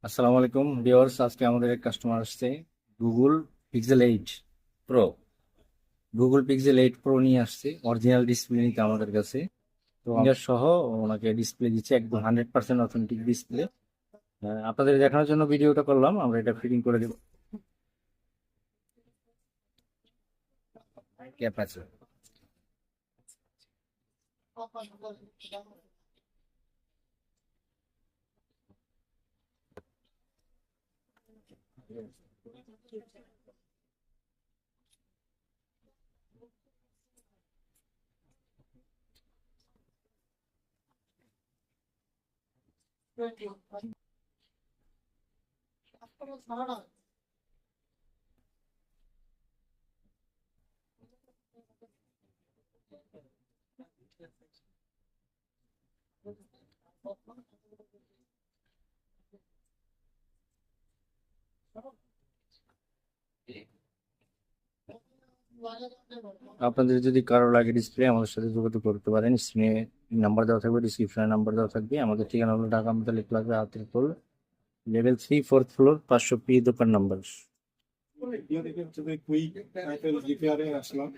আসসালামু আলাইকুম ভিউয়ার্স, আজকে আমাদের এক কাস্টমার আসছে Google Pixel 8 pro. Google Pixel 8 pro নিয়ে আসছে অরিজিনাল ডিসপ্লে নিতে আমাদের কাছে। তো ফিঙ্গার সহ ওনাকে ডিসপ্লে দিচ্ছে, একদম 100% অথেন্টিক ডিসপ্লে। আপনাদের দেখানোর জন্য ভিডিওটা করলাম, আমরা এটা ফিটিং করে দেবো। ক্যাপ আছে। আপনাদের যদি কারো লাগে ডিসপ্লে, আমাদের সাথে যোগাযোগ করতে পারেন। স্ক্রিনে নাম্বার দেওয়া থাকবে, ডিসক্রিপশনে নাম্বার দেওয়া থাকবে। আমাদের ঠিকানা হলো Dhaka metallic plaza, Atirpul, level 3, 4th floor, 500 P দোকান নাম্বার। ভিডিও দেখে হচ্ছে যে কুইক টাইপের রিপেয়ারে আসলাম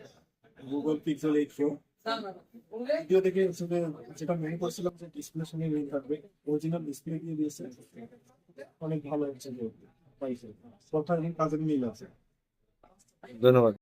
গুগল পিক্সেল 8 প্রো। ভিডিও দেখে হচ্ছে যে যেটা মনে করছিলাম যে ডিসপ্লে সঙ্গে মিল থাকবে, অরিজিনাল ডিসপ্লে দিয়ে দিয়েছে। অনেক ভালো হচ্ছে যে পাইছে, কথা এবং কাজের মিল আছে। ধন্যবাদ।